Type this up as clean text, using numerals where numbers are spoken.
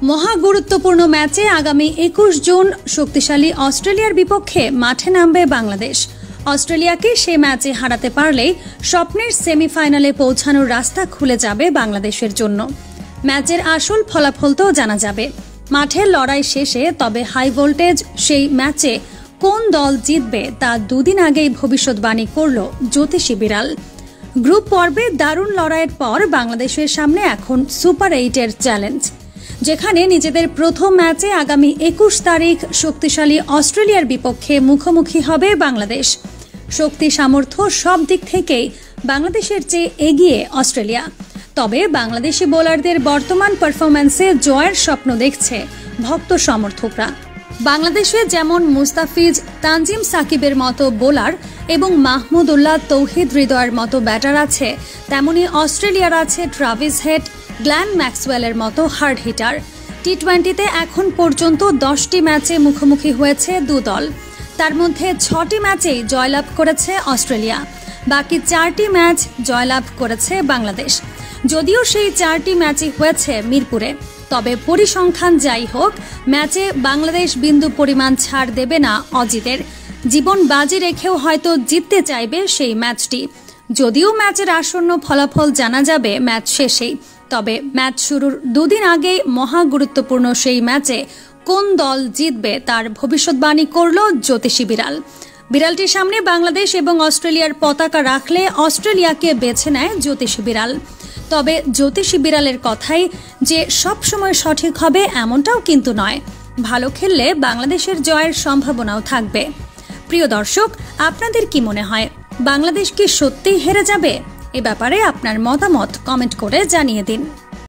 মহা গুরুত্বপূর্ণ ম্যাচে আগামী 21 জুন শক্তিশালী অস্ট্রেলিয়ার বিপক্ষে মাঠে নামবে বাংলাদেশ। অস্ট্রেলিয়াকে সে ম্যাচে হারাতে পারলেই স্বপ্নের সেমিফাইনালে পৌঁছানোর রাস্তা খুলে যাবে বাংলাদেশের জন্য। ম্যাচের আসল ফলাফল তো জানা যাবে মাঠের লড়াই শেষে, তবে হাই ভোল্টেজ সেই ম্যাচে কোন দল জিতবে তা দুদিন আগেই ভবিষ্যৎবাণী করল জ্যোতিষী বিড়াল। গ্রুপ পর্বে দারুণ লড়াইয়ের পর বাংলাদেশের সামনে এখন সুপার 8-এর চ্যালেঞ্জ, যেখানে নিজেদের প্রথম ম্যাচে আগামী 21 তারিখ শক্তিশালী অস্ট্রেলিয়ার বিপক্ষে মুখোমুখি হবে বাংলাদেশ। শক্তি সামর্থ্য সব দিক থেকেই বাংলাদেশের চেয়ে এগিয়ে অস্ট্রেলিয়া। তবে বাংলাদেশি বোলারদের বর্তমান পারফরম্যান্সে জয়ের স্বপ্ন দেখছে ভক্ত সমর্থকরা। বাংলাদেশে যেমন মুস্তাফিজ, তানজিম সাকিবের মতো বোলার এবং মাহমুদুল্লাহ, তৌহিদ হৃদয়ের মতো ব্যাটার আছে, তেমনি অস্ট্রেলিয়ার আছে ট্রাভিস হেড, গ্ল্যান ম্যাক্সওয়েলের মতো হার্ড হিটার। টি-20তে এখন পর্যন্ত 10টি ম্যাচে মুখোমুখি হয়েছে দু দল, তার মধ্যে 6টি ম্যাচেই জয়লাভ করেছে অস্ট্রেলিয়া, বাকি 4টি ম্যাচ জয়লাভ করেছে বাংলাদেশ। যদিও সেই 4টি ম্যাচই হয়েছে মিরপুরে, তবে পরিসংখ্যান যাই হোক, ম্যাচে বাংলাদেশ বিন্দু পরিমাণ ছাড় দেবে না অজিতের। জীবন বাজি রেখেও হয়তো জিততে চাইবে সেই ম্যাচটি। যদিও ম্যাচের আসন্ন ফলাফল জানা যাবে ম্যাচ শেষেই, তবে ম্যাচ শুরুর দুদিন আগেই মহা গুরুত্বপূর্ণ সেই ম্যাচে কোন দল জিতবে তার ভবিষ্যৎবাণী করল জ্যোতিষী বিড়াল। বিড়ালটির সামনে বাংলাদেশ এবং অস্ট্রেলিয়ার পতাকা রাখলে অস্ট্রেলিয়াকে বেছে নেয় জ্যোতিষী বিড়াল। তবে জ্যোতিষী বিড়ালের কথাই যে সব সময় সঠিক হবে এমনটাও কিন্তু নয়। ভালো খেললে বাংলাদেশের জয়ের সম্ভাবনাও থাকবে। প্রিয় দর্শক, আপনাদের কি মনে হয়, বাংলাদেশ কি সত্যিই হেরে যাবে? এ ব্যাপারে আপনার মতামত কমেন্ট করে জানিয়ে দিন।